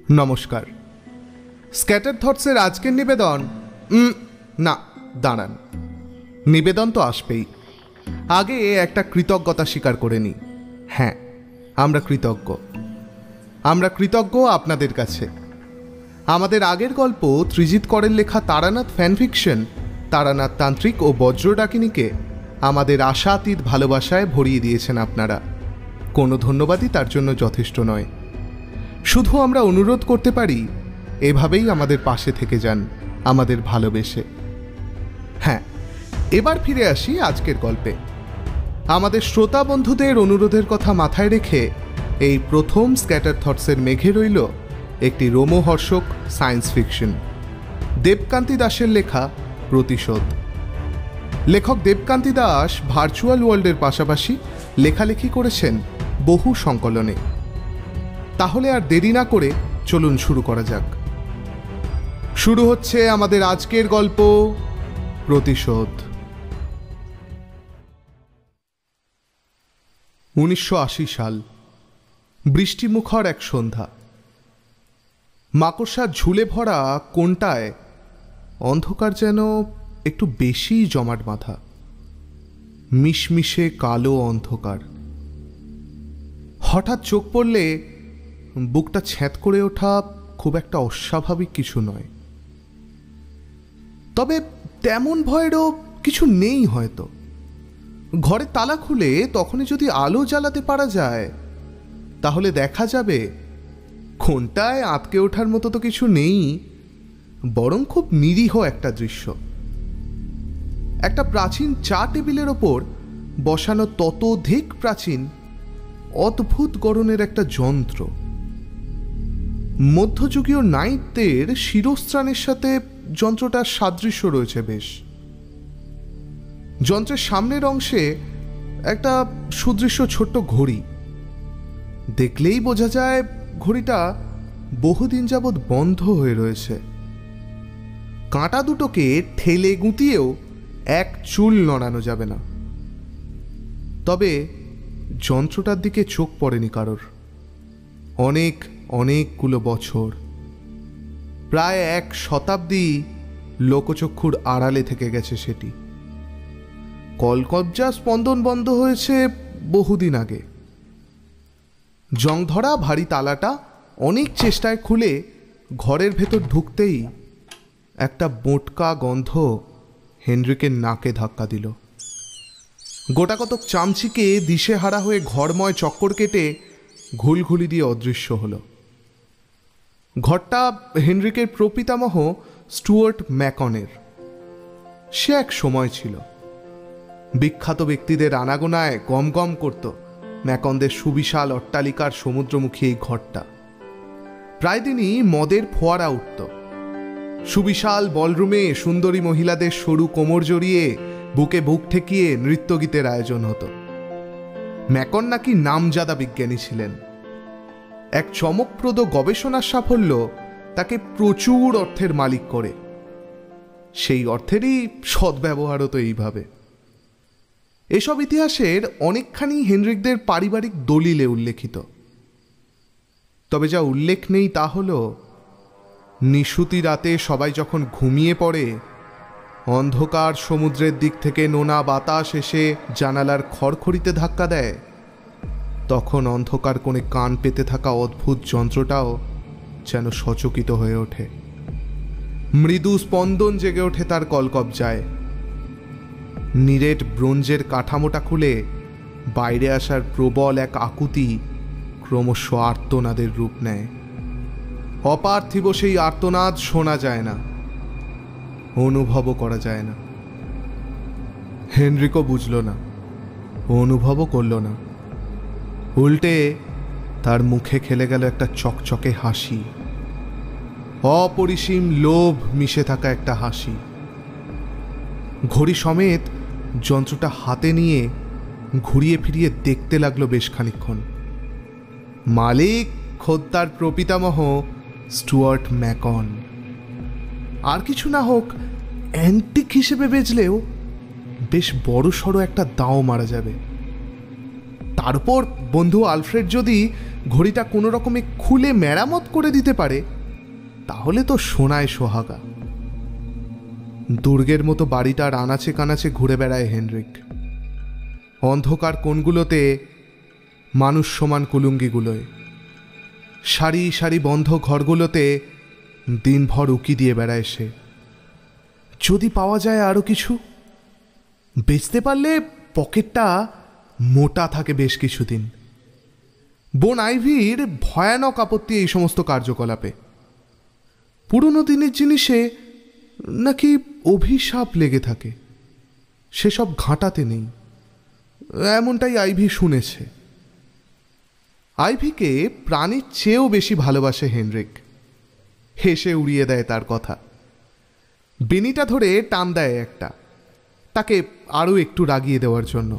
নমস্কার। স্ক্যাটার থটসের আজকের নিবেদন না দাঁড়ান, নিবেদন তো আসবেই। আগে একটা কৃতজ্ঞতা স্বীকার করে নিই। হ্যাঁ, আমরা কৃতজ্ঞ আপনাদের কাছে। আমাদের আগের গল্প ত্রিজিৎ করের লেখা তারানাথ ফ্যানফিকশন তারানাথ তান্ত্রিক ও বজ্র ডাকিনীকে আমাদের আশাতীত ভালোবাসায় ভরিয়ে দিয়েছেন আপনারা। কোনো ধন্যবাদই তার জন্য যথেষ্ট নয়। শুধু আমরা অনুরোধ করতে পারি, এভাবেই আমাদের পাশে থেকে যান, আমাদের ভালোবেসে। হ্যাঁ, এবার ফিরে আসি আজকের গল্পে। আমাদের শ্রোতা বন্ধুদের অনুরোধের কথা মাথায় রেখে এই প্রথম স্ক্যাটার থটসের মেঘে রইল একটি রোমহর্ষক সায়েন্স ফিকশন, দেবকান্তি দাসের লেখা প্রতিশোধ। লেখক দেবকান্তি দাস ভার্চুয়াল ওয়ার্ল্ডের পাশাপাশি লেখালেখি করেছেন বহু সংকলনে। তাহলে আর দেরি না করে চলুন শুরু করা যাক। শুরু হচ্ছে আমাদের আজকের গল্প, প্রতিশোধ। 1980 সাল, বৃষ্টিমুখর এক সন্ধ্যা। মাকড়সার ঝুলে ভরা কোণটায় অন্ধকার যেন একটু বেশি জমাট বাঁধা, মিশমিশে কালো অন্ধকার। হঠাৎ চোখ পড়লে বুকটা ছ্যাঁত করে ওঠা খুব একটা অস্বাভাবিক কিছু নয়, তবে তেমন ভয়েরও কিছু নেই হয়তো। ঘরে তালা খুলে তখনই যদি আলো জ্বালাতে পারা যায়, তাহলে দেখা যাবে কোণটায় আটকে ওঠার মতো তো কিছু নেই, বরং খুব নিরীহ একটা দৃশ্য। একটা প্রাচীন চা টেবিলের ওপর বসানো ততোধিক প্রাচীন অদ্ভুত গড়নের একটা যন্ত্র। মধ্যযুগীয় নাইটদের শিরস্ত্রাণের সাথে যন্ত্রটার সাদৃশ্য রয়েছে বেশ। যন্ত্রের সামনের অংশে একটা সুদৃশ্য ছোট্ট ঘড়ি। দেখলেই বোঝা যায় ঘড়িটা বহুদিন যাবৎ বন্ধ হয়ে রয়েছে। কাঁটা দুটোকে ঠেলে গুঁতিয়েও এক চুল নড়ানো যাবে না। তবে যন্ত্রটার দিকে চোখ পড়েনি কারোর। অনেকগুলো বছর, প্রায় 1 শতাব্দী লোকচক্ষুর আড়ালে থেকে গেছে সেটি। কলকবজা স্পন্দন বন্ধ হয়েছে বহুদিন আগে। জংধরা ভারী তালাটা অনেক চেষ্টায় খুলে ঘরের ভেতর ঢুকতেই একটা বোটকা গন্ধ হেনরিকের নাকে ধাক্কা দিল। গোটাকতক চামচিকে দিশেহারা হয়ে ঘরময় চক্কর কেটে ঘুলঘুলি দিয়ে অদৃশ্য হলো। ঘরটা হেনরিকের প্রপিতামহ স্টুয়ার্ট ম্যাকনের। সে এক সময় ছিল বিখ্যাত ব্যক্তিদের আনাগোনায় গমগম করত ম্যাকনদের সুবিশাল অট্টালিকার সমুদ্রমুখী এই ঘরটা। প্রায় দিনই মদের ফোয়ারা উঠত। সুবিশাল বলরুমে সুন্দরী মহিলাদের সরু কোমর জড়িয়ে বুকে বুক ঠেকিয়ে নৃত্যগীতের আয়োজন হতো। ম্যাকন নাকি নামজাদা বিজ্ঞানী ছিলেন। এক চমকপ্রদ গবেষণার সাফল্য তাকে প্রচুর অর্থের মালিক করে। সেই অর্থেরই সদ্ব্যবহার হতো এইভাবে। এসব ইতিহাসের অনেকখানি হেনরিকদের পারিবারিক দলিলে উল্লেখিত। তবে যা উল্লেখ নেই তা হল, নিশুতি রাতে সবাই যখন ঘুমিয়ে পড়ে, অন্ধকার সমুদ্রের দিক থেকে নোনা বাতাস এসে জানালার খড়খড়িতে ধাক্কা দেয়, তখন অন্ধকার কোণে কান পেতে থাকা অদ্ভুত যন্ত্রটাও যেন সচকিত হয়ে ওঠে। মৃদু স্পন্দন জেগে ওঠে তার কলকবজায়। নিরেট ব্রোঞ্জের কাঠামোটা খুলে বাইরে আসার প্রবল এক আকুতি ক্রমশ আর্তনাদের রূপ নেয়। অপার্থিব সেই আর্তনাদ শোনা যায় না, অনুভবও করা যায় না। হেনরিকও বুঝল না, অনুভবও করল না। উল্টে তার মুখে খেলে গেল একটা চকচকে হাসি, অপরিসীম লোভ মিশে থাকা একটা হাসি। ঘড়ি সমেত যন্ত্রটা হাতে নিয়ে ঘুরিয়ে ফিরিয়ে দেখতে লাগলো বেশ খানিকক্ষণ। মালিক খোদ্দার প্রপিতামহ স্টুয়ার্ট ম্যাকন। আর কিছু না হোক, অ্যান্টিক হিসেবে বেচলেও বেশ বড় সড়ো একটা দাও মারা যাবে। তার উপর বন্ধু আলফ্রেড যদি ঘড়িটা কোনো রকমে খুলে মেরামত করে দিতে পারে তাহলে তো সোনায় সোহাগা। দুর্গের মতো বাড়িটার আনাচে কানাচে ঘুরে বেড়ায় হেনরিক। অন্ধকার কোণগুলোতে মানুষ সমান কুলুঙ্গিগুলোয়, সারি সারি বন্ধ ঘরগুলোতে দিনভর উকি দিয়ে বেড়ায় সে। যদি পাওয়া যায় আরও কিছু, বেচতে পারলে পকেটটা মোটা থাকে বেশ কিছুদিন। বোন আইভির ভয়ানক আপত্তি এই সমস্ত কার্যকলাপে। পুরনো দিনের জিনিসে নাকি অভিশাপ লেগে থাকে, সেসব ঘাঁটাতে নেই, এমনটাই আইভি শুনেছে। আইভিকে প্রাণীর চেয়েও বেশি ভালোবাসে হেনরিক। হেসে উড়িয়ে দেয় তার কথা। বেনিটা ধরে টান দেয় একটা, তাকে আরও একটু রাগিয়ে দেওয়ার জন্য।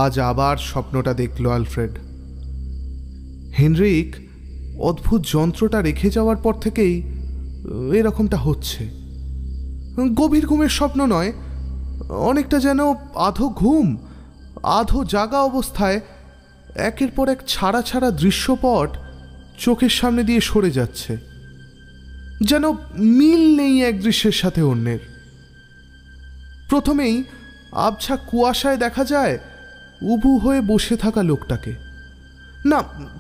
আজ আবার স্বপ্নটা দেখল আলফ্রেড। হেনরিক অদ্ভুত যন্ত্রটা রেখে যাওয়ার পর থেকেই এরকমটা হচ্ছে। গভীর ঘুমের স্বপ্ন নয়, অনেকটা যেন আধো ঘুম আধো জাগা অবস্থায় একের পর এক ছাড়া ছাড়া দৃশ্যপট চোখের সামনে দিয়ে সরে যাচ্ছে, যেন মিল নেই এক দৃশ্যের সাথে অন্যের। প্রথমেই আবছা কুয়াশায় দেখা যায় উবু হয়ে বসে থাকা লোকটাকে। না,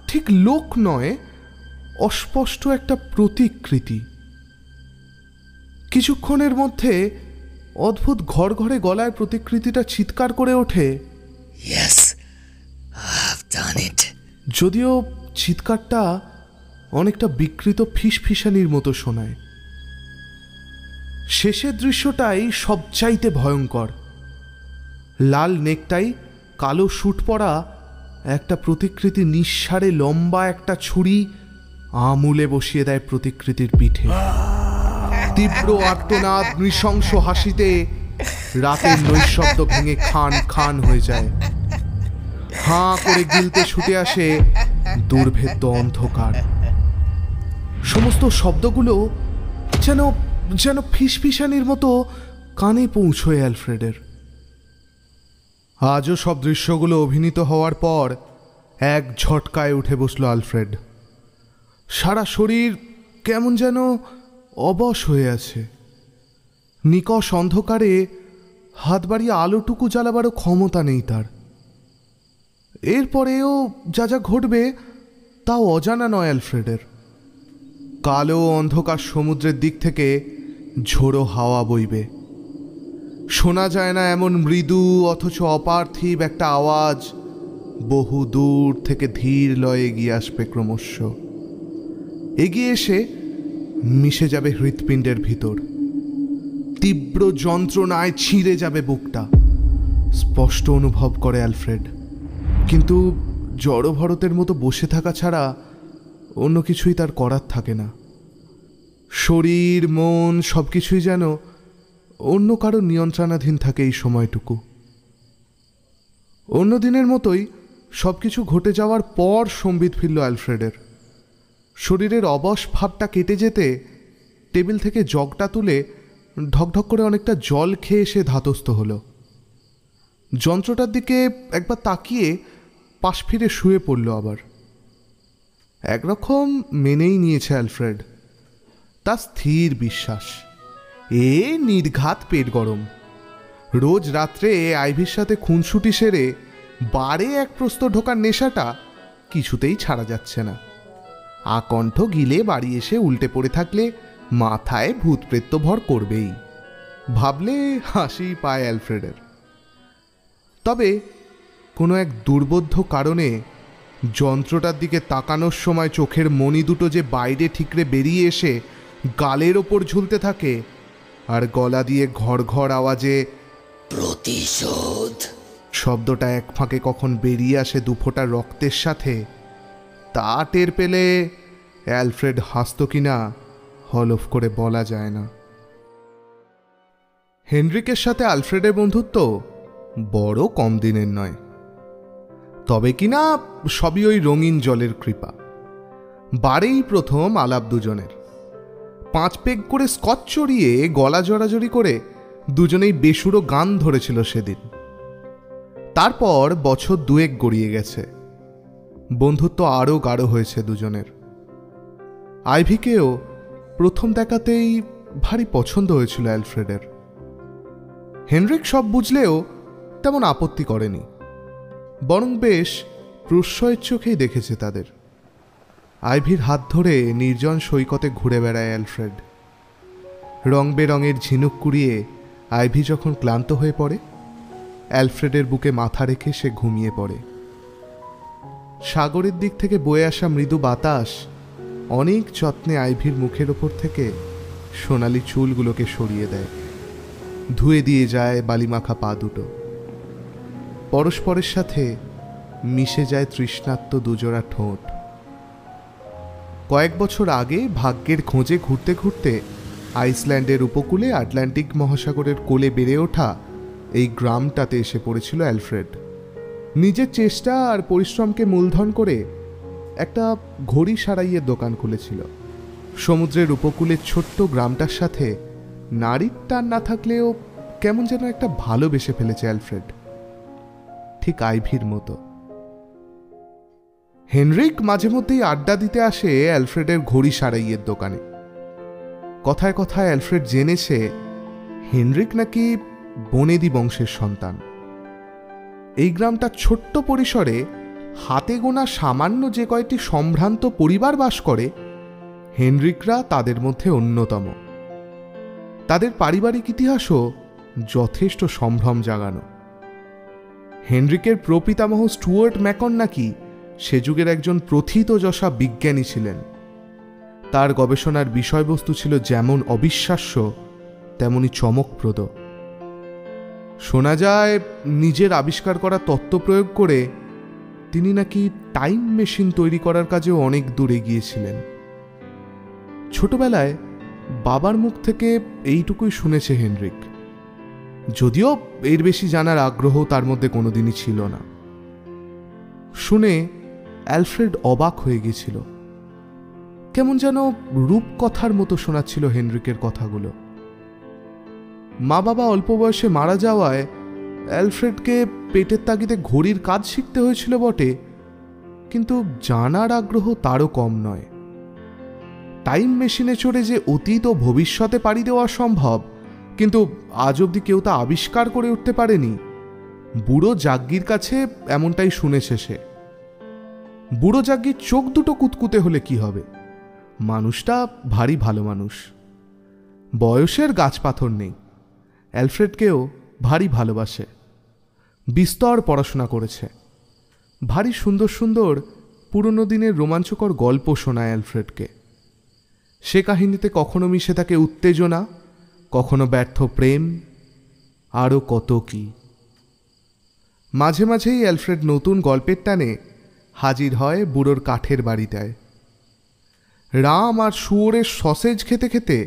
ঠিক লোক নয়, অস্পষ্ট একটা প্রতিকৃতি। কিছুক্ষণের মধ্যে অদ্ভুত ঘড়ঘড়ে গলায় প্রতিকৃতিটা চিৎকার করে ওঠে, Yes, I've done it. যদিও চিৎকারটা অনেকটা বিকৃত ফিসফিসানির মতো শোনায়। শেষের দৃশ্যটাই সবচাইতে ভয়ঙ্কর। লাল নেকটাই, কালো স্যুট পরা একটা প্রতিকৃতি নিঃসারে লম্বা একটা ছুরি আমুলে বসিয়ে দেয় প্রতিকৃতির পিঠে। তীব্র আর্তনাদ, নৃশংস হাসিতে রাতের নৈশব্দ ভেঙে খান খান হয়ে যায়। হাঁ করে গিলতে ছুটে আসে দুর্ভেদ্য অন্ধকার। সমস্ত শব্দগুলো যেন যেন ফিসফিসানির মতো কানে পৌঁছয় অ্যালফ্রেডের। আজও সব দৃশ্যগুলো অভিনীত হওয়ার পর এক ঝটকায় উঠে বসল আলফ্রেড। সারা শরীর কেমন যেন অবশ হয়ে আছে। নিকষ অন্ধকারে হাত বাড়িয়ে আলোটুকু জ্বালাবারও ক্ষমতা নেই তার। এরপরেও যা যা ঘটবে তাও অজানা নয় অ্যালফ্রেডের। কালো অন্ধকার সমুদ্রের দিক থেকে ঝোড়ো হাওয়া বইবে। শোনা যায় না এমন মৃদু অথচ অপার্থিব একটা আওয়াজ বহু দূর থেকে ধীর লয়ে এগিয়ে আসবে ক্রমশ। এগিয়ে এসে মিশে যাবে হৃৎপিণ্ডের ভিতর। তীব্র যন্ত্রণায় ছিঁড়ে যাবে বুকটা, স্পষ্ট অনুভব করে অ্যালফ্রেড। কিন্তু জড়ভরতের মতো বসে থাকা ছাড়া অন্য কিছুই তার করার থাকে না। শরীর মন সব কিছুই যেন অন্য কারো নিয়ন্ত্রণাধীন থাকে এই সময়টুকু। অন্য দিনের মতোই সব কিছু ঘটে যাওয়ার পর সম্বিত ফিরল অ্যালফ্রেডের। শরীরের অবশ ভাবটা কেটে যেতে টেবিল থেকে জগটা তুলে ঢকঢক করে অনেকটা জল খেয়ে এসে ধাতস্থ হলো। যন্ত্রটার দিকে একবার তাকিয়ে পাশ ফিরে শুয়ে পড়ল আবার। একরকম মেনেই নিয়েছে অ্যালফ্রেড। তার স্থির বিশ্বাস এ নির্ঘাত পেট গরম। রোজ রাত্রে আইভির সাথে খুনসুটি সেরে বারে এক প্রস্তর ঢোকার নেশাটা কিছুতেই ছাড়া যাচ্ছে না। আকণ্ঠ গিলে বাড়ি এসে উল্টে পড়ে থাকলে মাথায় ভূত প্রেত্য ভর করবেই, ভাবলে হাসি পায় অ্যালফ্রেডের। তবে কোনো এক দুর্বোধ্য কারণে যন্ত্রটার দিকে তাকানোর সময় চোখের মণি দুটো যে বাইরে ঠিকরে বেরিয়ে এসে গালের ওপর ঝুলতে থাকে, আর গলা দিয়ে ঘর ঘর আওয়াজে প্রতিশোধ শব্দটা এক ফাঁকে কখন বেরিয়ে আসে দুফোঁটা রক্তের সাথে, তা টের পেলে অ্যালফ্রেড হাসত কিনা হলফ করে বলা যায় না। হেনরিকের সাথে আলফ্রেডের বন্ধুত্ব বড় কম দিনের নয়, তবে কিনা সবই ওই রঙিন জলের কৃপা। বারেই প্রথম আলাপ দুজনের। 5 পেগ করে স্কচ চড়িয়ে গলা জড়াজড়ি করে দুজনেই বেসুরো গান ধরেছিল সেদিন। তারপর বছর 2 গড়িয়ে গেছে। বন্ধুত্ব আরও গাঢ় হয়েছে দুজনের। আইভিকেও প্রথম দেখাতেই ভারী পছন্দ হয়েছিল অ্যালফ্রেডের। হেনরিক সব বুঝলেও তেমন আপত্তি করেনি, বরং বেশ প্রশ্রয়ের চোখেই দেখেছে তাদের। আইভির হাত ধরে নির্জন সৈকতে ঘুরে বেড়ায় অ্যালফ্রেড। রং বেরঙের ঝিনুক কুড়িয়ে আইভি যখন ক্লান্ত হয়ে পড়ে, অ্যালফ্রেডের বুকে মাথা রেখে সে ঘুমিয়ে পড়ে। সাগরের দিক থেকে বয়ে আসা মৃদু বাতাস অনেক যত্নে আইভির মুখের ওপর থেকে সোনালি চুলগুলোকে সরিয়ে দেয়, ধুয়ে দিয়ে যায় বালিমাখা পা দুটো। পরস্পরের সাথে মিশে যায় তৃষ্ণাত্ম দুজোড়া ঠোঁট। কয়েক বছর আগে ভাগ্যের খোঁজে ঘুরতে ঘুরতে আইসল্যান্ডের উপকূলে আটলান্টিক মহাসাগরের কোলে বেড়ে ওঠা এই গ্রামটাতে এসে পড়েছিল অ্যালফ্রেড। নিজের চেষ্টা আর পরিশ্রমকে মূলধন করে একটা ঘড়ি সারাইয়ের দোকান খুলেছিল। সমুদ্রের উপকূলের ছোট্ট গ্রামটার সাথে নারীর টান না থাকলেও কেমন যেন একটা ভালোবেসে ফেলেছে অ্যালফ্রেড, ঠিক আইভির মতো। হেনরিক মাঝে মধ্যেই আড্ডা দিতে আসে অ্যালফ্রেডের ঘড়ি সারাইয়ের দোকানে। কথায় কথায় অ্যালফ্রেড জেনেছে হেনরিক নাকি বনেদি বংশের সন্তান। এই গ্রামটা ছোট্ট পরিসরে হাতে গোনা সামান্য যে কয়েকটি সম্ভ্রান্ত পরিবার বাস করে, হেনরিকরা তাদের মধ্যে অন্যতম। তাদের পারিবারিক ইতিহাসও যথেষ্ট সম্ভ্রম জাগানো। হেনরিকের প্রপিতামহ স্টুয়ার্ট ম্যাকন নাকি সে যুগের একজন প্রথিতযশা বিজ্ঞানী ছিলেন। তার গবেষণার বিষয়বস্তু ছিল যেমন অবিশ্বাস্য তেমনি চমকপ্রদ। শোনা যায় নিজের আবিষ্কার করা তত্ত্ব প্রয়োগ করে তিনি নাকি টাইম মেশিন তৈরি করার কাজেও অনেক দূর এগিয়েছিলেন। ছোটবেলায় বাবার মুখ থেকে এইটুকুই শুনেছে হেনরিক, যদিও এর বেশি জানার আগ্রহ তার মধ্যে কোনোদিনই ছিল না। শুনে অ্যালফ্রেড অবাক হয়ে গেছিল। কেমন যেন রূপকথার মতো শোনাচ্ছিল হেনরিকের কথাগুলো। মা বাবা অল্প বয়সে মারা যাওয়ায় অ্যালফ্রেডকে পেটের তাগিদে ঘড়ির কাজ শিখতে হয়েছিল বটে, কিন্তু জানার আগ্রহ তারও কম নয়। টাইম মেশিনে চড়ে যে অতীত ও ভবিষ্যতে পাড়ি দেওয়া সম্ভব, কিন্তু আজ অবধি কেউ তা আবিষ্কার করে উঠতে পারেনি, বুড়ো জাগ্গির কাছে এমনটাই শুনেছে সে। বুড়ো জাগ্গির চোখ দুটো কুতকুতে হলে কি হবে, মানুষটা ভারী ভালো মানুষ। বয়সের গাছপাথর নেই, অ্যালফ্রেডকেও ভারী ভালোবাসে। বিস্তর পড়াশোনা করেছে, ভারী সুন্দর সুন্দর পুরনো দিনের রোমাঞ্চকর গল্প শোনায় অ্যালফ্রেডকে। সে কাহিনীতে কখনো মিশে থাকে উত্তেজনা, কখনো ব্যর্থ প্রেম, আরও কত কি। মাঝে মাঝেই অ্যালফ্রেড নতুন গল্পের টানে হাজির হয় বুড়োর কাঠের বাড়িটায়। রাম আর শুয়োরের সসেজ খেতে খেতে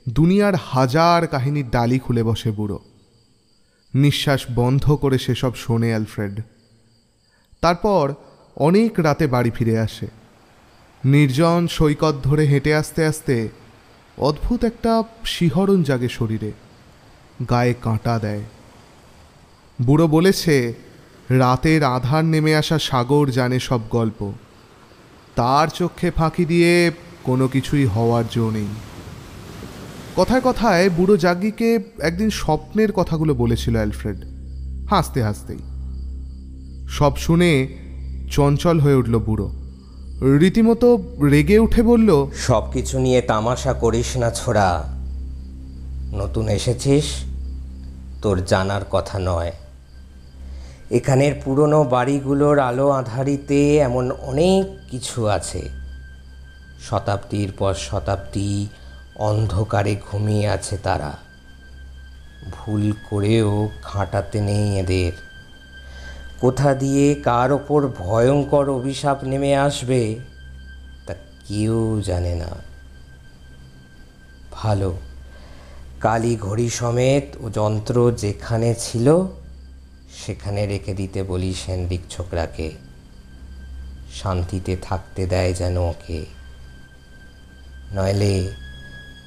দুনিয়ার হাজার কাহিনীর ডালি খুলে বসে বুড়ো। নিঃশ্বাস বন্ধ করে সেসব শোনে অ্যালফ্রেড। তারপর অনেক রাতে বাড়ি ফিরে আসে। নির্জন সৈকত ধরে হেঁটে আসতে আসতে অদ্ভুত একটা শিহরণ জাগে শরীরে, গায়ে কাঁটা দেয়। বুড়ো বলেছে রাতের আধার নেমে আসা সাগর জানে সব গল্প, তার চোখে ফাঁকি দিয়ে কোনো কিছুই হওয়ার জো নেই। কথায় কথায় বুড়ো জাগ্গিকে একদিন স্বপ্নের কথাগুলো বলেছিল অ্যালফ্রেড, হাসতে হাসতেই। সব শুনে চঞ্চল হয়ে উঠল বুড়ো, রীতিমতো রেগে উঠে বলল, সব কিছু নিয়ে তামাশা করিস না ছোড়া। নতুন এসেছিস, তোর জানার কথা নয়। এখানের পুরনো বাড়িগুলোর আলো আঁধারিতে এমন অনেক কিছু আছে। শতাব্দীর পর শতাব্দী অন্ধকারে ঘুমিয়ে আছে তারা। ভুল করেও ঘাঁটাতে নেই এদের। কোথা দিয়ে কার ওপর ভয়ঙ্কর অভিশাপ নেমে আসবে তা কেউ জানে না। ভালো, কালী ঘড়ি সমেত ও যন্ত্র যেখানে ছিল সেখানে রেখে দিতে বলিস হেনরিক ছোকরাকে। শান্তিতে থাকতে দেয় যেন ওকে, নইলে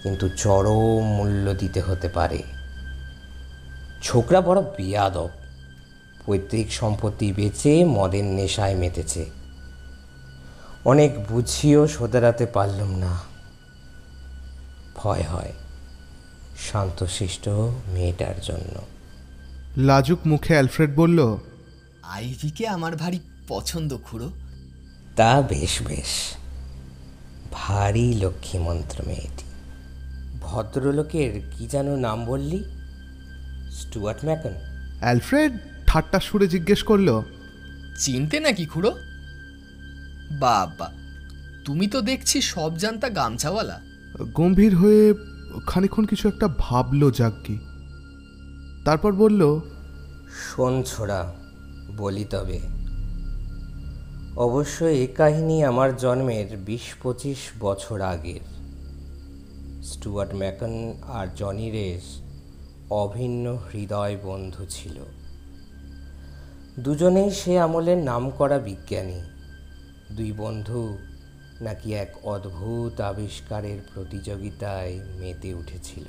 কিন্তু চরম মূল্য দিতে হতে পারে। ছোকরা বড় বেয়াদব, পৈতৃক সম্পত্তি বেচে মদের নেশায় মেতেছে। অনেক বুঝিয়েও শোধরাতে পারলাম না। ভয় হয় শান্তশিষ্ট মেয়েটার জন্য। লাজুক মুখে অ্যালফ্রেড বলল, আইভিকে আমার ভারী পছন্দ খুড়ো। তা বেশ বেশ, ভারী লক্ষ্মীমন্ত্র মেয়েটি। ভদ্রলোকের কি যেন নাম বললি? Stewart Macon? অ্যালফ্রেড ঠাট্টা সুরে জিজ্ঞেস করল, চিনতে নাকি খুড়ো? বাবা, তুমি তো দেখছি সব জানতা গামছাওয়ালা। গম্ভীর হয়ে খানিকক্ষণ কিছু একটা ভাবল জাগ্গি। তারপর বলল, শোন ছোড়া, বলি তবে। অবশ্য এ কাহিনী আমার জন্মের ২০-২৫ বছর আগের। স্টুয়ার্ট ম্যাকন আর জনি রেস অভিন্ন হৃদয় বন্ধু ছিল। দুজনেই সে আমলের নামকরা বিজ্ঞানী। দুই বন্ধু নাকি এক অদ্ভুত আবিষ্কারের প্রতিযোগিতায় মেতে উঠেছিল।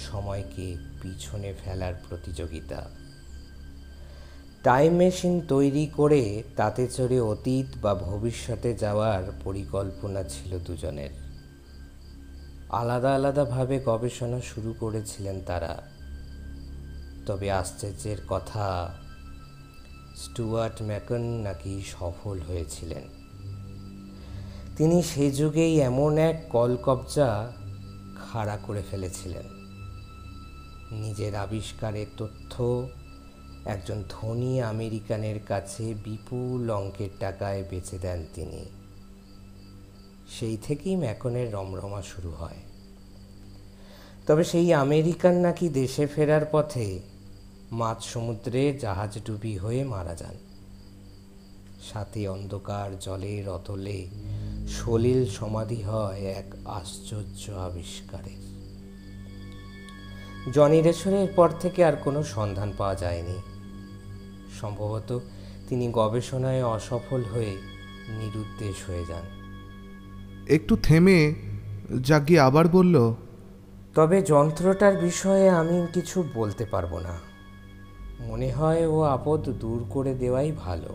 সময়কে পিছনে ফেলার প্রতিযোগিতা। টাইম মেশিন তৈরি করে তাতে চড়ে অতীত বা ভবিষ্যতে যাওয়ার পরিকল্পনা ছিল দুজনের। আলাদা আলাদাভাবে গবেষণা শুরু করেছিলেন তারা। তবে আশ্চর্যের কথা, স্টুয়ার্ট ম্যাকন নাকি সফল হয়েছিলেন। তিনি সে যুগেই এমন এক কলকবজা খাড়া করে ফেলেছিলেন। নিজের আবিষ্কারের তথ্য একজন ধনী আমেরিকানের কাছে বিপুল অঙ্কের টাকায় বেচে দেন তিনি। সেই থেকেই ম্যাকনের রমরমা শুরু হয়। তবে সেই আমেরিকান নাকি দেশে ফেরার পথে মাঝ সমুদ্রে জাহাজডুবি হয়ে মারা যান। সাথে অন্ধকার জলের অতলে সলিল সমাধি হয় এক আশ্চর্য আবিষ্কারের। জনি রেসরের পর থেকে আর কোনো সন্ধান পাওয়া যায়নি। সম্ভবত তিনি গবেষণায় অসফল হয়ে নিরুদ্দেশ হয়ে যান। একটু থেমে জাগ্গি আবার বলল, তবে যন্ত্রটার বিষয়ে আমি কিছু বলতে পারবো না। মনে হয় ও আপদ দূর করে দেওয়াই ভালো।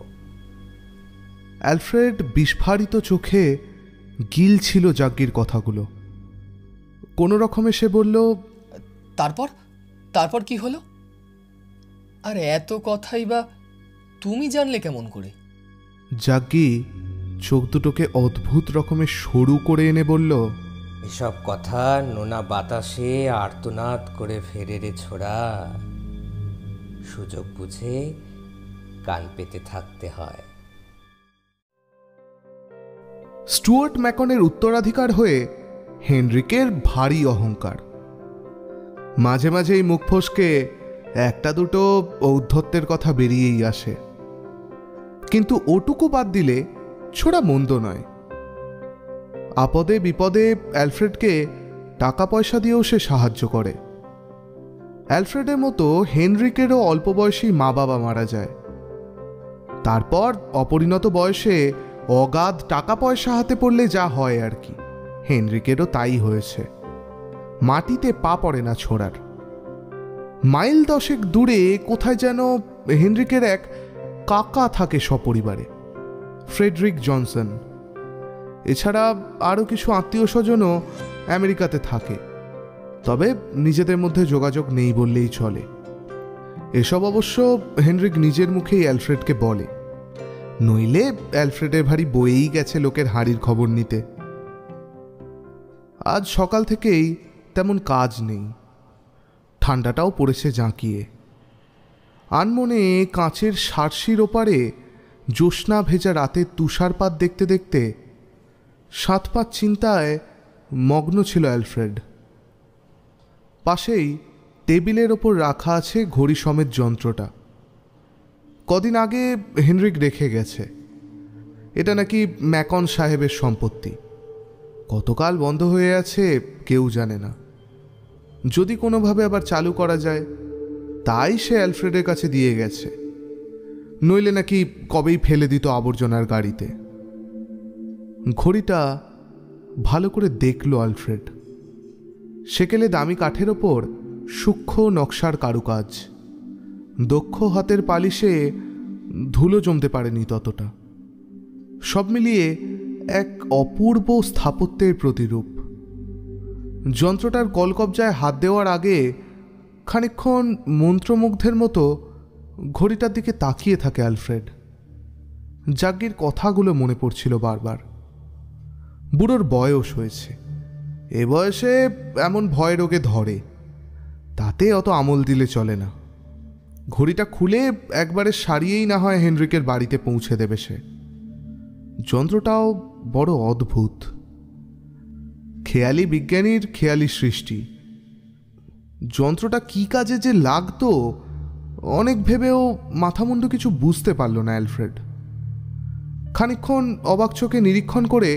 অ্যালফ্রেড বিস্ফারিত চোখে গিলছিল জাগ্গির কথাগুলো। কোনো রকমে সে বলল, তারপর তারপর কি হলো? আর এত কথাই বা তুমি জানলে কেমন করে? জাগ্গি চোখ দুটোকে অদ্ভুত রকমের সরু করে এনে বলল, এসব কথা নোনা বাতাসে আর্তনাদ করে ফেরে রে ছোড়া। সুযোগ বুঝে কান পেতে থাকতে হয়। স্টুয়ার্ট ম্যাকনের উত্তরাধিকার হয়ে হেনরিকের ভারী অহংকার। মাঝে মাঝেই মুখ ফসকে একটা দুটো ঔদ্ধত্যের কথা বেরিয়েই আসে, কিন্তু ওটুকু বাদ দিলে ছোড়া মন্দ নয়। আপদে বিপদে অ্যালফ্রেডকে টাকা পয়সা দিয়েও সে সাহায্য করে। অ্যালফ্রেডের মতো হেনরিকেরও অল্প বয়সী মা বাবা মারা যায়। তারপর অপরিণত বয়সে অগাধ টাকা পয়সা হাতে পড়লে যা হয় আর কি, হেনরিকেরও তাই হয়েছে। মাটিতে পা পড়ে না ছোড়ার। মাইল 10 দূরে কোথায় যেন হেনরিকের এক কাকা থাকে সপরিবারে, ফ্রেডরিক জনসন। এছাড়া আরও কিছু আত্মীয় স্বজনও আমেরিকাতে থাকে, তবে নিজেদের মধ্যে যোগাযোগ নেই বললেই চলে। এসব অবশ্য হেনরিক নিজের মুখেই অ্যালফ্রেডকে বলে, নইলে অ্যালফ্রেডের ভারী বয়েই গেছে লোকের হাঁড়ির খবর নিতে। আজ সকাল থেকেই তেমন কাজ নেই, ঠান্ডাটাও পড়েছে জাঁকিয়ে। আনমনে কাঁচের সার্সির ওপারে জ্যোৎস্না ভেজা রাতের তুষারপাত দেখতে দেখতে 7-5 চিন্তায় মগ্ন ছিল অ্যালফ্রেড। পাশেই টেবিলের ওপর রাখা আছে ঘড়ি সমেত যন্ত্রটা। কদিন আগে হেনরিক রেখে গেছে। এটা নাকি ম্যাকন সাহেবের সম্পত্তি। কতকাল বন্ধ হয়ে আছে কেউ জানে না। যদি কোনোভাবে আবার চালু করা যায়, তাই সে অ্যালফ্রেডের কাছে দিয়ে গেছে, নইলে নাকি কবেই ফেলে দিত আবর্জনার গাড়িতে। ঘড়িটা ভালো করে দেখল অ্যালফ্রেড। সেকেলে দামি কাঠের ওপর সূক্ষ্ম নকশার কারুকাজ, দক্ষ হাতের পালিশে ধুলো জমতে পারেনি ততটা। সব মিলিয়ে এক অপূর্ব স্থাপত্যের প্রতিরূপ। যন্ত্রটার কলকবজায় হাত দেওয়ার আগে খানিকক্ষণ মন্ত্রমুগ্ধের মতো ঘড়িটার দিকে তাকিয়ে থাকে অ্যালফ্রেড। যাজ্ঞির কথাগুলো মনে পড়ছিল বারবার। বুড়োর বয়স হয়েছে, এ বয়সে এমন ভয় রোগে ধরে, তাতে অত আমল দিলে চলে না। ঘড়িটা খুলে একবারে সারিয়েই না হয় হেনরিকের বাড়িতে পৌঁছে দেবে সে। যন্ত্রটাও বড় অদ্ভুত, খেয়ালি বিজ্ঞানীর খেয়ালি সৃষ্টি। যন্ত্রটা কি কাজে যে লাগতো অনেক ভেবেও মাথামুন্ডু কিছু বুঝতে পারল না অ্যালফ্রেড। খানিকক্ষণ অবাক চোখে নিরীক্ষণ করে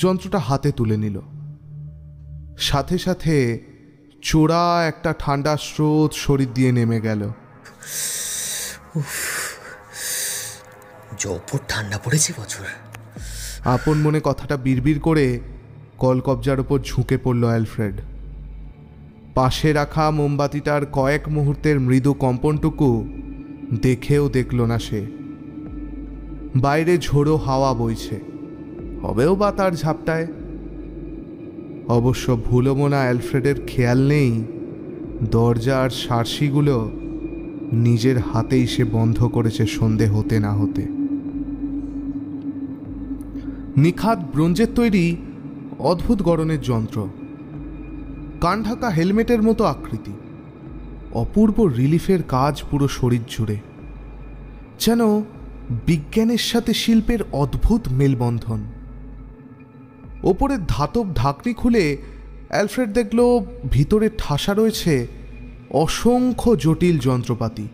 যন্ত্রটা হাতে তুলে নিল। সাথে সাথে চোরা একটা ঠান্ডা স্রোত শরীর দিয়ে নেমে গেল। জপুর ঠান্ডা পড়েছে বছর। আপন মনে কথাটা বিড়বিড় করে কলকবজার ওপর ঝুঁকে পড়ল অ্যালফ্রেড। পাশে রাখা মোমবাতিটার কয়েক মুহূর্তের মৃদু কম্পনটুকু দেখেও দেখল না সে। বাইরে ঝোড়ো হাওয়া বইছে, হবেও বা তার ঝাপটায়। অবশ্য ভুলবো না অ্যালফ্রেডের খেয়াল নেই দরজার সার্সিগুলো নিজের হাতেই সে বন্ধ করেছে সন্ধে হতে না হতে। নিখাত ব্রোঞ্জের তৈরি অদ্ভুত গড়নের যন্ত্র, কান ঢাকা হেলমেটের মতো আকৃতি, অপূর্ব রিলিফের কাজ পুরো শরীর জুড়ে, যেন বিজ্ঞানের সাথে শিল্পের অদ্ভুত মেলবন্ধন। ওপরের ধাতব ঢাকনি খুলে অ্যালফ্রেড দেখল ভিতরে ঠাসা রয়েছে অসংখ্য জটিল যন্ত্রপাতি।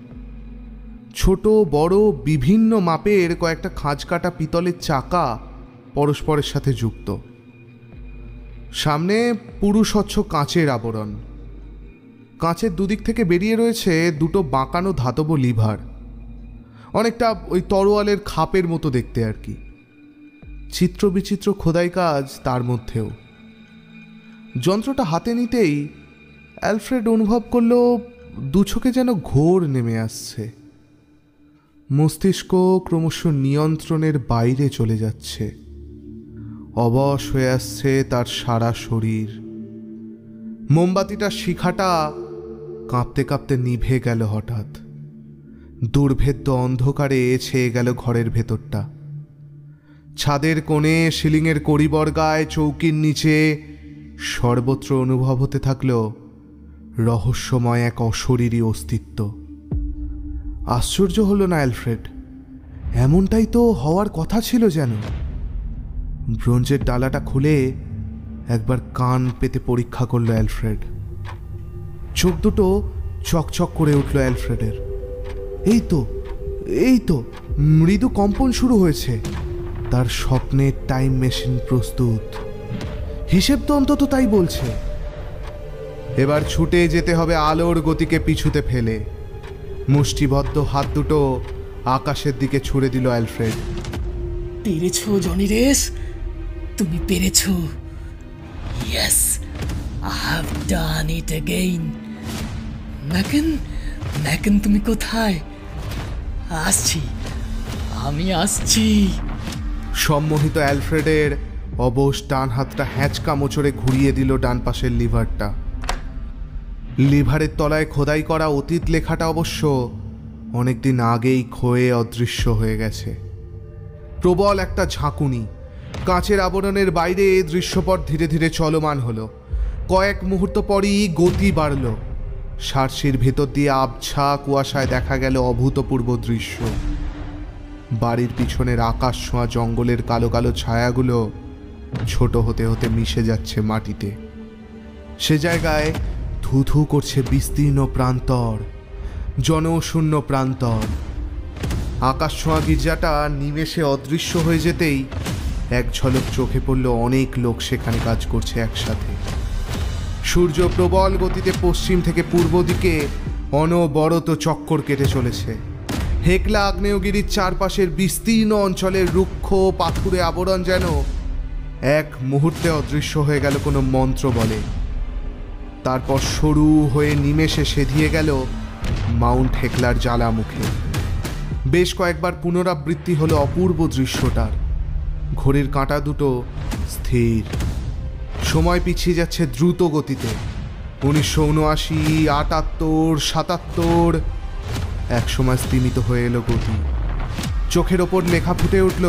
ছোট বড় বিভিন্ন মাপের কয়েকটা খাঁজ কাটা পিতলের চাকা পরস্পরের সাথে যুক্ত। সামনে পুরু স্বচ্ছ কাঁচের আবরণ, কাঁচের দুদিক থেকে বেরিয়ে রয়েছে দুটো বাঁকানো ধাতব লিভার, অনেকটা ওই তরোয়ালের খাপের মতো দেখতে আর কি। চিত্র বিচিত্র খোদাই কাজ তার মধ্যেও। যন্ত্রটা হাতে নিতেই অ্যালফ্রেড অনুভব করল দু চোখে যেন ঘোর নেমে আসছে। মস্তিষ্ক ক্রমশ নিয়ন্ত্রণের বাইরে চলে যাচ্ছে, অবশ হয়ে আসছে তার সারা শরীর। মোমবাতিটার শিখাটা কাঁপতে কাঁপতে নিভে গেল হঠাৎ। দুর্ভেদ্য অন্ধকারে ছেয়ে গেল ঘরের ভেতরটা। ছাদের কোণে সিলিংয়ের কড়িবর্গায় চৌকির নিচে সর্বত্র অনুভব হতে থাকল রহস্যময় এক অশরীরী অস্তিত্ব। আশ্চর্য হল না অ্যালফ্রেড, এমনটাই তো হওয়ার কথা ছিল যেন। ব্রোঞ্জের ডালাটা খুলে একবার কান পেতে পরীক্ষা করল অ্যালফ্রেড। চোখ দুটো চকচক করে উঠল অ্যালফ্রেডের। এই তো মৃদু কম্পন শুরু হয়েছে। তার স্বপ্নের টাইম মেশিন প্রস্তুত, হিসেব তো অন্তত তাই বলছে। এবার ছুটে যেতে হবে আলোর গতিকে পিছুতে ফেলে। মুষ্টিবদ্ধ হাত দুটো আকাশের দিকে ছুড়ে দিল অ্যালফ্রেড। পেরেছো জনি রেস, তুমি পেরেছো। Yes, I have done it again. ম্যাকেন তুমি কোথায়? আসছি, আমি আসছি। সম্মোহিত অ্যালফ্রেডের অবশ ডান হাতটা হ্যাঁচকা মোচড়ে ঘুরিয়ে দিল ডান পাশের লিভারটা। লিভারের তলায় খোদাই করা অতীত লেখাটা অবশ্য অনেকদিন আগেই ক্ষয়ে অদৃশ্য হয়ে গেছে। প্রবল একটা ঝাঁকুনি, কাঁচের আবরণের বাইরে দৃশ্যপট ধীরে ধীরে চলমান হলো। কয়েক মুহূর্ত পরই গতি বাড়ল। সার্সির ভেতর দিয়ে আবছা কুয়াশায় দেখা গেল অভূতপূর্ব দৃশ্য। বাড়ির পিছনের আকাশ ছোঁয়া জঙ্গলের কালো কালো ছায়াগুলো ছোট হতে হতে মিশে যাচ্ছে মাটিতে। সে জায়গায় ধু ধু করছে বিস্তীর্ণ প্রান্তর, জনশূন্য প্রান্তর। আকাশ ছোঁয়া গির্জাটা নিমেষে অদৃশ্য হয়ে যেতেই এক ঝলক চোখে পড়ল অনেক লোক সেখানে কাজ করছে একসাথে। সূর্য প্রবল গতিতে পশ্চিম থেকে পূর্ব দিকে অনবরত চক্কর কেটে চলেছে। হেকলা আগ্নেয়গিরির চারপাশের বিস্তীর্ণ অঞ্চলের রুক্ষ পাথুরে আবরণ যেন এক মুহূর্তে অদৃশ্য হয়ে গেল কোনো মন্ত্র বলে। তারপর সরু হয়ে নিমেষে সেধিয়ে গেল মাউন্ট হেকলার জ্বালামুখে। বেশ কয়েকবার পুনরাবৃত্তি হলো অপূর্ব দৃশ্যটার। ঘড়ির কাঁটা দুটো স্থির, সময় পিছিয়ে যাচ্ছে দ্রুত গতিতে। 1979, 78, 77, এক সময় স্তিমিত হয়ে এলো গতি। চোখের ওপর লেখা ফুটে উঠল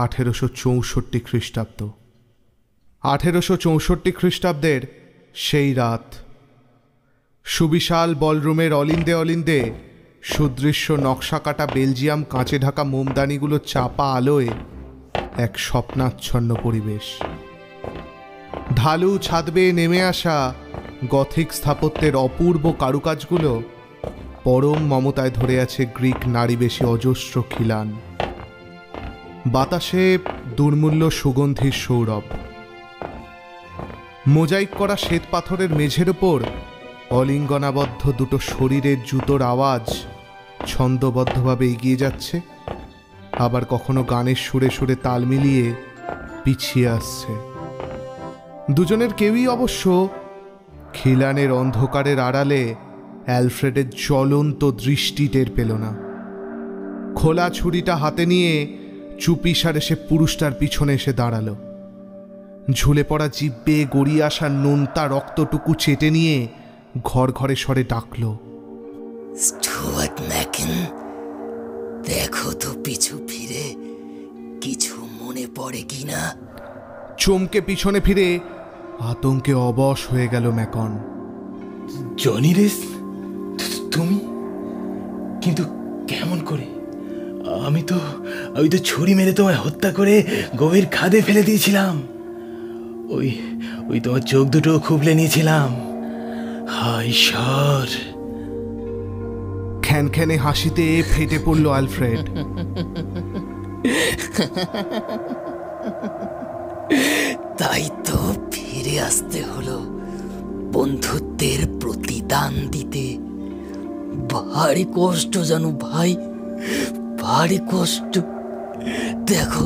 1864 খ্রিস্টাব্দ। 1864 খ্রিস্টাব্দের সেই রাত। সুবিশাল বলরুমের অলিন্দে অলিন্দে সুদৃশ্য নকশা কাটা বেলজিয়াম কাঁচে ঢাকা মোমদানিগুলো চাপা আলোয় এক স্বপ্নাচ্ছন্ন পরিবেশ। ঢালু ছাদ বেয়ে নেমে আসা গথিক স্থাপত্যের অপূর্ব কারুকাজগুলো পরম মমতায় ধরে আছে গ্রিক নারীবেশী অজস্র খিলান। বাতাসে দুর্মূল্য সুগন্ধির সৌরভ। মোজাইক করা শ্বেত পাথরের মেঝের ওপর অলিঙ্গনাবদ্ধ দুটো শরীরের জুতোর আওয়াজ ছন্দবদ্ধভাবে এগিয়ে যাচ্ছে, আবার কখনো গানের সুরে সুরে তাল মিলিয়ে পিছিয়ে আসছে। দুজনের কেউই অবশ্য খিলানের অন্ধকারের আড়ালে অ্যালফ্রেডের জ্বলন্ত দৃষ্টি টের পেল না। খোলা ছুরিটা হাতে নিয়ে চুপিসারে সে পুরুষটার পিছনে এসে দাঁড়ালো। ঝুলে পড়া জিব্বে গড়িয়ে আসা নোনতা রক্তটুকু চেটে নিয়ে ঘর ঘরে স্বরে ডাকল, স্টুয়ার্ট ম্যাকিন, দেখো তো পিছু ফিরে কিছু মনে পড়ে কিনা। চমকে পিছনে ফিরে আতঙ্কে অবশ হয়ে গেল ম্যাকন। জনি রেস, তুমি? কিন্তু কেমন করে? আমি তো ছুরি মেরে তোমায় হত্যা করে গভীর খাদে ফেলে দিয়েছিলাম। ওই তোমার চোখ দুটো খুবলে নিয়েছিলাম। হায় ঈশ্বর! খ্যানখ্যানে হাসিতে ফেটে পড়ল অ্যালফ্রেড। তাই তো ফিরে আসতে হলো বন্ধুত্বের প্রতিদান দিতে। ভারী কষ্ট জানো ভাই, ভারী কষ্ট। দেখো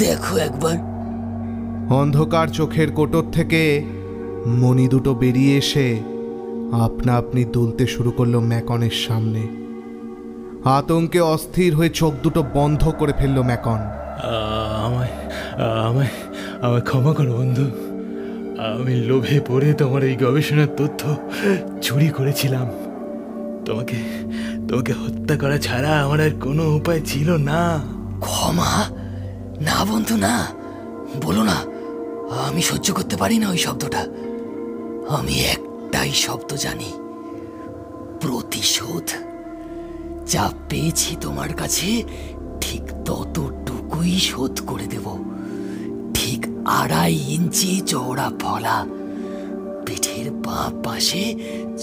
দেখো একবার। অন্ধকার চোখের কোটর থেকে মণি দুটো বেরিয়ে এসে আপনা আপনি দুলতে শুরু করলো ম্যাকনের সামনে। আতঙ্কে অস্থির হয়ে চোখ দুটো বন্ধ করে ফেলল ম্যাকন। আমায় আমায় আমায় ক্ষমা করো বন্ধু। আমি লোভে পড়ে তোমার এই গবেষণার তথ্য চুরি করেছিলাম। তোমাকে হত্যা করা ছাড়া আমার আর কোনো উপায় ছিল না। ক্ষমা? না বন্ধু, না, বলো না। আমি সহ্য করতে পারি না ওই শব্দটা। আমি একটাই শব্দ জানি, প্রতিশোধ। যা পেয়েছি তোমার কাছে ঠিক ততটুকুই শোধ করে দেব। ঠিক 2.5 ইঞ্চি চওড়া ফলা, পিঠের বাঁ পাশে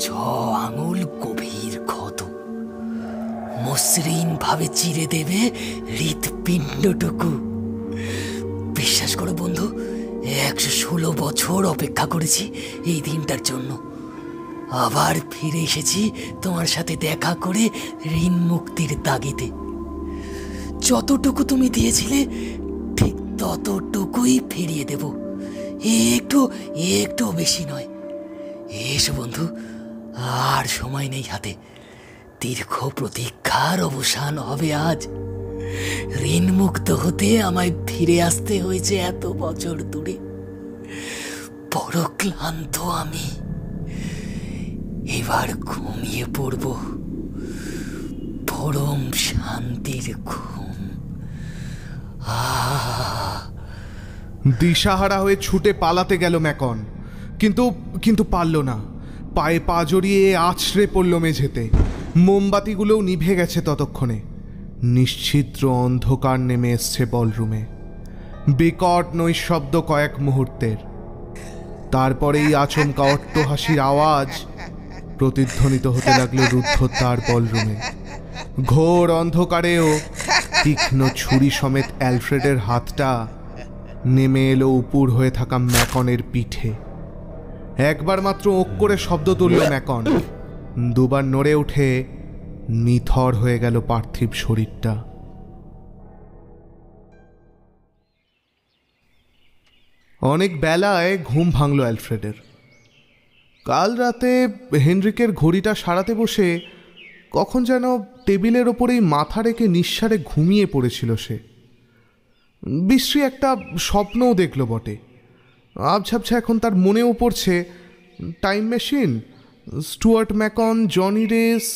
6 আঙুল গভীর ক্ষত। মসৃণ ভাবে চিরে দেবে হৃৎপিণ্ডটুকু। বিশ্বাস করো বন্ধু, 116 বছর অপেক্ষা করেছি এই দিনটার জন্য। আবার ফিরে এসেছি তোমার সাথে দেখা করে ঋণ মুক্তির তাগিদে। যতটুকু তুমি দিয়েছিলে ঠিক ততটুকুই ফিরিয়ে দেব, একটু বেশি নয়। এসো বন্ধু, আর সময় নেই হাতে। দীর্ঘ প্রতীক্ষার অবসান হবে আজ। ঋণ মুক্ত হতে আমায় ফিরে আসতে হয়েছে এত বছর দূরে। বড় ক্লান্ত আমি, এবার ঘুমিয়ে পড়ব। পরম শান্তির ঘুম। দিশাহারা হয়ে ছুটে পালাতে গেল ম্যাকন, কিন্তু পারল না। পায়ে পা জড়িয়ে আছড়ে পড়ল মেঝেতে। মোমবাতিগুলোও নিভে গেছে ততক্ষণে। নিশ্ছিদ্র অন্ধকার নেমে এসছে বলরুমে। বিকট নৈশব্দ কয়েক মুহূর্তের। তারপরেই আচমকা অট্টহাসির আওয়াজ প্রতিধ্বনিত হতে লাগলো রুদ্ধদ্বার বলরুমে। ঘোর অন্ধকারেও তীক্ষ্ণ ছুরি সমেত অ্যালফ্রেডের হাতটা নেমে এলো উপুর হয়ে থাকা ম্যাকনের পিঠে। একবার মাত্র ওঁক করে শব্দ তুলল ম্যাকন। দুবার নড়ে উঠে নিথর হয়ে গেল পার্থিব শরীরটা। অনেক বেলায় ঘুম ভাঙল অ্যালফ্রেডের। কাল রাতে হেনরিকের ঘড়িটা সারাতে বসে কখন যেন টেবিলের ওপরেই মাথা রেখে নিঃসারে ঘুমিয়ে পড়েছিল সে। বিশ্রী একটা স্বপ্নও দেখল বটে। আবঝাবঝা এখন তার মনেও পড়ছে টাইম মেশিন, স্টুয়ার্ট ম্যাকন, জনি রেস,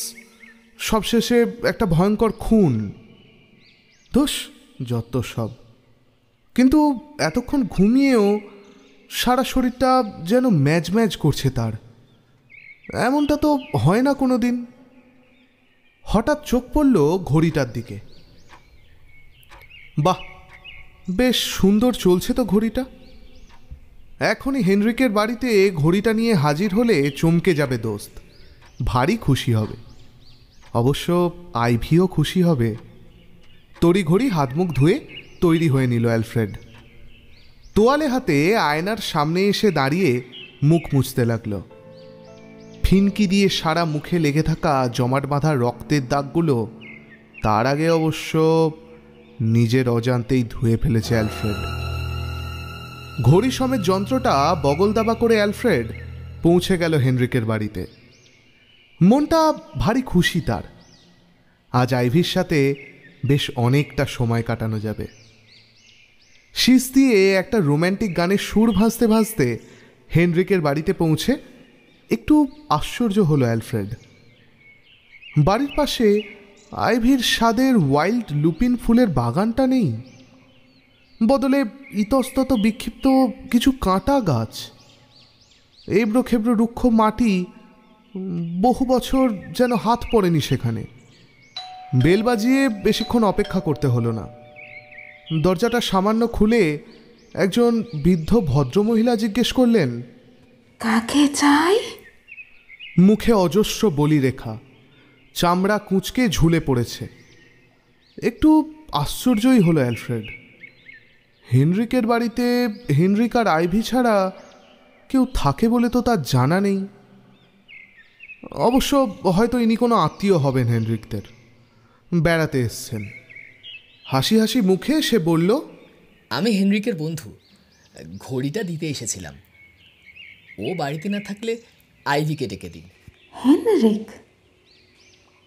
সবশেষে একটা ভয়ঙ্কর খুন। দোষ যত সব। কিন্তু এতক্ষণ ঘুমিয়েও সারা শরীরটা যেন ম্যাজ ম্যাজ করছে তার। এমনটা তো হয় না কোনো দিন। হঠাৎ চোখ পড়ল ঘড়িটার দিকে। বাহ, বেশ সুন্দর চলছে তো ঘড়িটা। এখনই হেনরিকের বাড়িতে ঘড়িটা নিয়ে হাজির হলে চমকে যাবে দোস্ত, ভারী খুশি হবে। অবশ্য আইভিও খুশি হবে। তড়িঘড়ি হাত মুখ ধুয়ে তৈরি হয়ে নিল অ্যালফ্রেড। তোয়ালে হাতে আয়নার সামনে এসে দাঁড়িয়ে মুখ মুছতে লাগলো। ফিনকি দিয়ে সারা মুখে লেগে থাকা জমাট বাঁধা রক্তের দাগগুলো তার আগে অবশ্য নিজের অজান্তেই ধুয়ে ফেলেছে অ্যালফ্রেড। ঘড়ি সমেত যন্ত্রটা বগল দাবা করে অ্যালফ্রেড পৌঁছে গেল হেনরিকের বাড়িতে। মনটা ভারী খুশি তার। আজ আইভির সাথে বেশ অনেকটা সময় কাটানো যাবে। শীষ দিয়ে একটা রোম্যান্টিক গানের সুর ভাসতে ভাসতে হেনরিকের বাড়িতে পৌঁছে একটু আশ্চর্য হলো অ্যালফ্রেড। বাড়ির পাশে আইভির স্বাদের ওয়াইল্ড লুপিন ফুলের বাগানটা নেই, বদলে ইতস্তত বিক্ষিপ্ত কিছু কাঁটা গাছ। এবড়ো খেবড়ো রুক্ষ মাটি, বহু বছর যেন হাত পড়েনি সেখানে। বেল বাজিয়ে বেশিক্ষণ অপেক্ষা করতে হলো না। দরজাটা সামান্য খুলে একজন বৃদ্ধ ভদ্রমহিলা জিজ্ঞেস করলেন, কাকে চাই? মুখে অজস্র বলিরেখা, চামড়া কুঁচকে ঝুলে পড়েছে। একটু আশ্চর্যই হলো অ্যালফ্রেড। হেনরিকের বাড়িতে হেনরিক আর আইভি ছাড়া কেউ থাকে বলে তো তার জানা নেই। অবশ্য হয়তো ইনি কোনো আত্মীয় হবেন হেনরিকদের, বেড়াতে এসছেন। হাসি হাসি মুখে সে বলল, আমি হেনরিকের বন্ধু, ঘড়িটা দিতে এসেছিলাম। ও বাড়িতে না থাকলে আইভিকে ডেকে দিন। হেনরিক?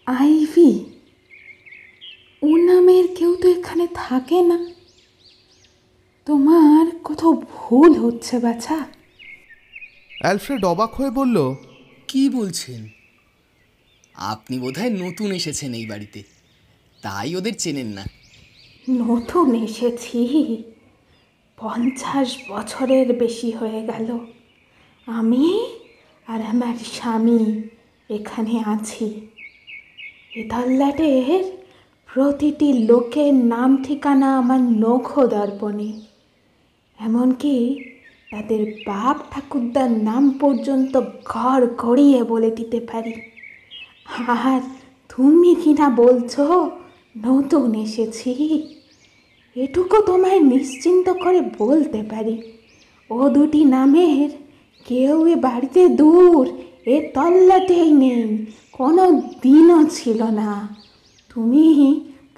আইভি? ও নামের কেউ তো এখানে থাকে না। তোমার কোথাও ভুল হচ্ছে বাছা। অ্যালফ্রেড অবাক হয়ে বলল, কি বলছেন? আপনি বোধহয় নতুন এসেছেন এই বাড়িতে, তাই ওদের চেনেন না। নতুন এসেছি, 50 বছরের বেশি হয়ে গেল। আমি আর আমার স্বামী এখানে আছি। এ তল্লাটের প্রতিটি লোকের নাম ঠিকানা আমার নখো দর্পণে, এমনকি তাদের বাপ ঠাকুরদার নাম পর্যন্ত ঘর গড়িয়ে বলে দিতে পারি। আর তুমি কিনা বলছো নতুন এসেছি? এটুকু তোমায় নিশ্চিন্ত করে বলতে পারি, ও দুটি নামের কেউ এ বাড়িতে দূর এ তল্লাটেই নেই, কোনো দিনও ছিল না। তুমি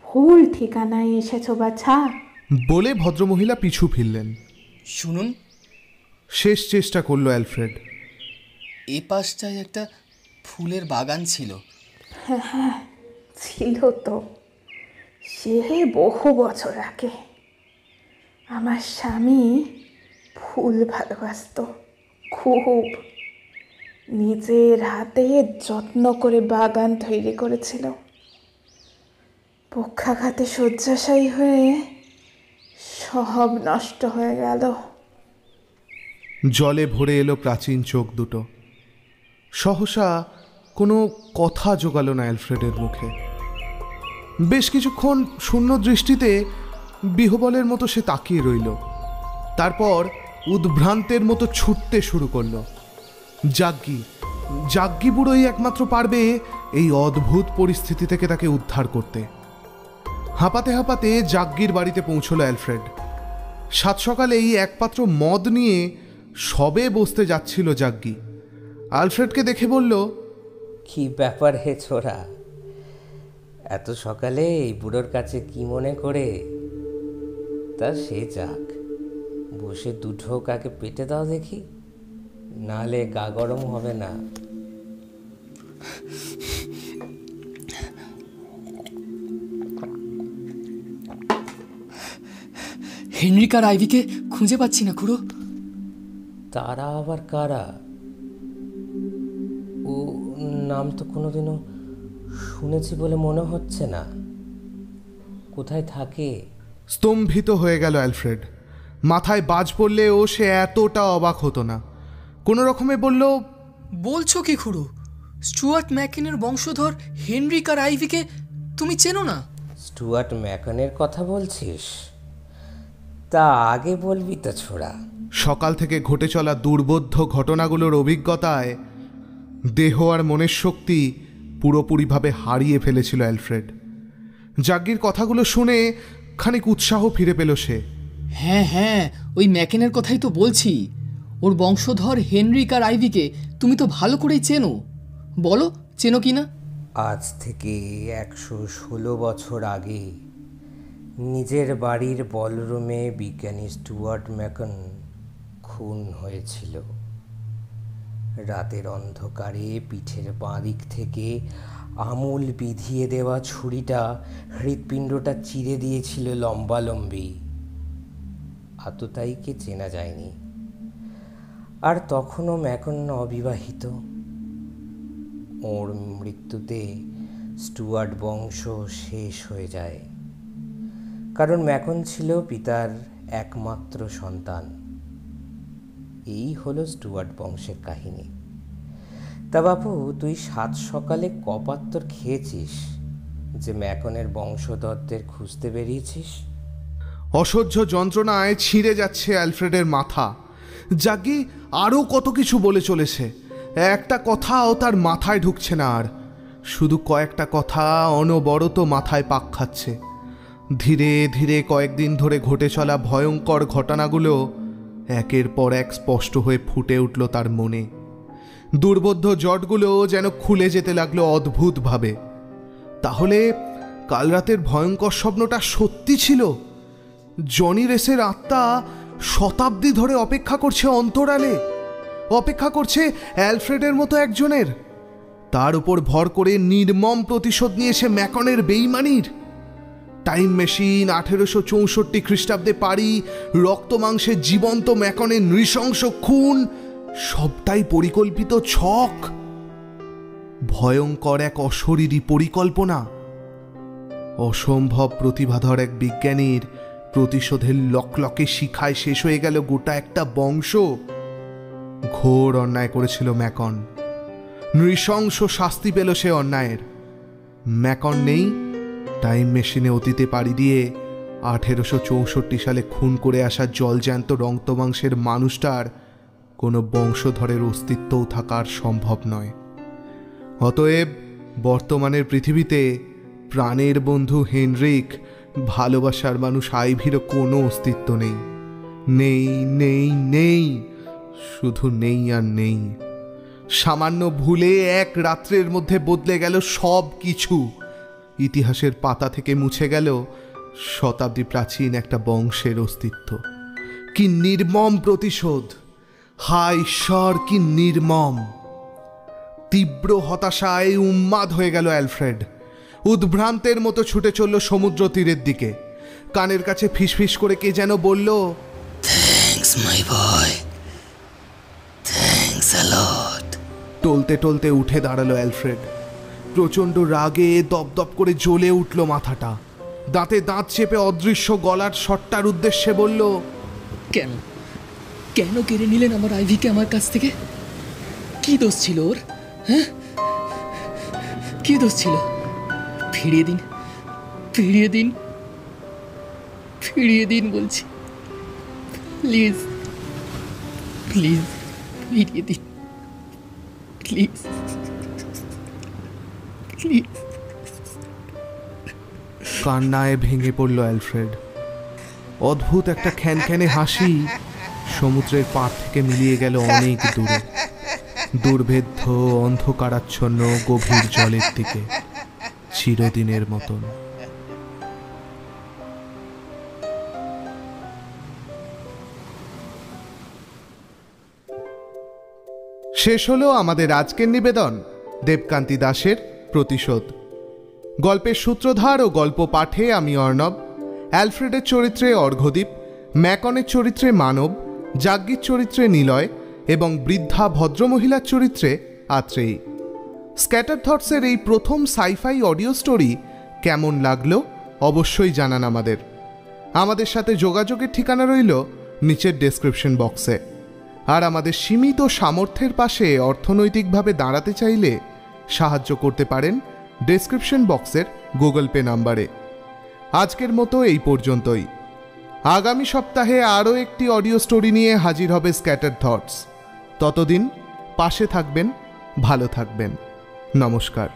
ভুল ঠিকানায় এসেছো বাছা। বলে ভদ্রমহিলা পিছু ফিরলেন। শুনুন, শেষ চেষ্টা করলো অ্যালফ্রেড। এ পাশটায় একটা ফুলের বাগান ছিল। হ্যাঁ, ছিল তো, সে বহু বছর আগে। আমার স্বামী ফুল ভালোবাসত খুব। নিজের হাতে যত্ন করে বাগান তৈরি করেছিল। পক্ষাঘাতে শয্যাশায়ী হয়ে সব নষ্ট হয়ে গেল। জলে ভরে এলো প্রাচীন চোখ দুটো। সহসা কোনো কথা জোগালো না অ্যালফ্রেডের মুখে। বেশ কিছুক্ষণ শূন্য দৃষ্টিতে বিহবলের মতো সে তাকিয়ে রইল। তারপর উদ্ভ্রান্তের মতো ছুটতে শুরু করলো। জাগ্গি বুড়োই একমাত্র পারবে এই অদ্ভুত পরিস্থিতি থেকে তাকে উদ্ধার করতে। হাঁপাতে হাঁপাতে জাগ্গির বাড়িতে পৌঁছলো অ্যালফ্রেড। সাত সকালেই এক পাত্র মদ নিয়ে সবে বসতে যাচ্ছিল জাগ্গি। আলফ্রেডকে দেখে বলল, কি ব্যাপার হে ছোড়া, এত সকালে এই বুড়োর কাছে কি মনে করে? তা সে যাক, বসে দুটো কাকে পেটে দাও দেখি, নাহলে গা গরম হবে না। হেনরিক আর আইভিকে খুঁজে পাচ্ছি না খুড়ো। তারা আবার কারা? ও নাম তো কোনোদিনও শুনেছি বলে মনে হচ্ছে না। কোথায় থাকে? স্তম্ভিত হয়ে গেল অ্যালফ্রেড। মাথায় বাজ পড়লেও সে এতটা অবাক হতো না। কোনো রকমে বলল, বলছো কি খুড়ো? স্টুয়ার্ট ম্যাকিনের বংশধর হেনরিক আর আইভিকে তুমি চেনো না? স্টুয়ার্ট ম্যাকনের কথা বলছিস? তা আগে বলবি তো ছোড়া। সকাল থেকে ঘটে চলা দুর্বোধ্য ঘটনাগুলোর অভিজ্ঞতায় দেহ আর মনের শক্তি পুরোপুরিভাবে হারিয়ে ফেলেছিল অ্যালফ্রেড। জাগ্গির কথাগুলো শুনে খানিক উৎসাহ ফিরে পেল সে। হ্যাঁ হ্যাঁ, ওই ম্যাকেনের কথাই তো বলছি। ওর বংশধর হেনরিক আর আইভিকে তুমি তো ভালো করেই চেনো। বলো, চেনো কি না? আজ থেকে 116 বছর আগে নিজের বাড়ির বলরুমে বিজ্ঞানী স্টুয়ার্ট ম্যাকন খুন হয়েছিল। রাতের অন্ধকারে পিঠের বাঁ দিক থেকে আমূল বিধিয়ে দেওয়া ছুরিটা হৃৎপিণ্ডটা চিরে দিয়েছিল লম্বালম্বি। আততায়ীকে চেনা যায়নি। আর তখনও ম্যাকন অবিবাহিত। ওর মৃত্যুতে স্টুয়ার্ট বংশ শেষ হয়ে যায়, কারণ ম্যাকন ছিল পিতার একমাত্র সন্তান। এই হলো স্টুয়ার্ট বংশের কাহিনী। তা বাপু, তুই 7 সকালে কপাত্তর খেয়েছিস যে ম্যাকনের বংশধরদের খুঁজতে বেরিয়েছিস? অসহ্য যন্ত্রণায় ছিঁড়ে যাচ্ছে অ্যালফ্রেডের মাথা। জাগ্গি আরও কত কিছু বলে চলেছে, একটা কথাও তার মাথায় ঢুকছে না। আর শুধু কয়েকটা কথা অনবরত মাথায় পাক খাচ্ছে। ধীরে ধীরে কয়েকদিন ধরে ঘটে চলা ভয়ঙ্কর ঘটনাগুলো একের পর এক স্পষ্ট হয়ে ফুটে উঠল তার মনে। দুর্বোধ্য জটগুলো যেন খুলে যেতে লাগলো অদ্ভুতভাবে। তাহলে কাল রাতের ভয়ঙ্কর স্বপ্নটা সত্যি ছিল? জনি রেসের আত্মা শতাব্দী ধরে অপেক্ষা করছে অন্তরালে, অপেক্ষা করছে অ্যালফ্রেডের মতো একজনের। তার উপর ভর করে নির্মম প্রতিশোধ নিয়েছে ম্যাকনের বেইমানির। টাইম মেশিন, 1864 খ্রিস্টাব্দে পারি, রক্ত মাংসে জীবন্ত ম্যাকনের নৃশংস খুন, সবটাই পরিকল্পিত ছক। ভয়ঙ্কর এক অশরীরী পরিকল্পনা। অসম্ভব প্রতিভাধর এক বিজ্ঞানীর প্রতিশোধের লকলকে শিখায় শেষ হয়ে গেল গোটা একটা বংশ। ঘোর অন্যায় করেছিল ম্যাকন, নৃশংস শাস্তি পেল সে অন্যায়ের। ম্যাকন নেই, টাইম মেশিনে অতীতে পাড়ি দিয়ে 1864 সালে খুন করে আসা জলজ্যান্ত রক্তমাংসের মানুষটার কোনো বংশধরের অস্তিত্বও থাকার সম্ভব নয়। অতএব বর্তমানের পৃথিবীতে প্রাণের বন্ধু হেনরিক, ভালোবাসার মানুষ আইভিরও কোনো অস্তিত্ব নেই। নেই নেই নেই, শুধু নেই আর নেই। সামান্য ভুলে এক রাত্রের মধ্যে বদলে গেল সব কিছু। ইতিহাসের পাতা থেকে মুছে গেল শতাব্দী প্রাচীন একটা বংশের অস্তিত্ব। কি নির্মম প্রতিশোধ! হায় ঈশ্বর, কি নির্মম! তীব্র হতাশায় উন্মাদ হয়ে গেল অ্যালফ্রেড। উদ্ভ্রান্তের মতো ছুটে চলল সমুদ্র তীরের দিকে। কানের কাছে ফিসফিস করে কে যেন বলল, thanks my boy, thanks a লট। টলতে টলতে উঠে দাঁড়ালো অ্যালফ্রেড। প্রচণ্ড রাগে দপদপ করে জ্বলে উঠল মাথাটা। দাঁতে দাঁত চেপে অদৃশ্য গলার শটটার উদ্দেশ্যে বলল, কেন কেন কেড়ে নিলেন আমার আইভিকে আমার কাছ থেকে? কি দোষ ছিল ওর? হ্যাঁ, কি দোষ ছিল? ফিরিয়ে দিন, ফিরিয়ে দিন, ফিরিয়ে দিন বলছি। প্লিজ প্লিজ ফিরিয়ে দিন, প্লিজ প্লিজ। কান্নায় ভেঙে পড়ল অ্যালফ্রেড। অদ্ভুত একটা খ্যানখ্যানে হাসি সমুদ্রের পাড় থেকে মিলিয়ে গেল অনেক দূরে, দুর্ভেদ্য অন্ধকারাচ্ছন্ন গভীর জলের দিকে, চিরদিনের মতন। শেষ হলো আমাদের আজকের নিবেদন দেবকান্তি দাশের প্রতিশোধ। গল্পের সূত্রধার ও গল্প পাঠে আমি অর্ণব, অ্যালফ্রেডের চরিত্রে অর্ঘ্যদীপ, ম্যাকনের চরিত্রে মানব, যাজ্ঞির চরিত্রে নিলয় এবং বৃদ্ধা ভদ্রমহিলার চরিত্রে আত্রেয়ী। স্ক্যাটার থটসের এই প্রথম সাইফাই অডিও স্টোরি কেমন লাগলো অবশ্যই জানান আমাদের সাথে যোগাযোগের ঠিকানা রইল নিচের ডেসক্রিপশন বক্সে। আর আমাদের সীমিত সামর্থ্যের পাশে অর্থনৈতিকভাবে দাঁড়াতে চাইলে সাহায্য করতে পারেন ডেসক্রিপশন বক্সের গুগল পে নাম্বারে। আজকের মতো এই পর্যন্তই। আগামী সপ্তাহে আরও একটি অডিও স্টোরি নিয়ে হাজির হবে স্ক্যাটার থটস। ততদিন পাশে থাকবেন, ভালো থাকবেন। নমস্কার।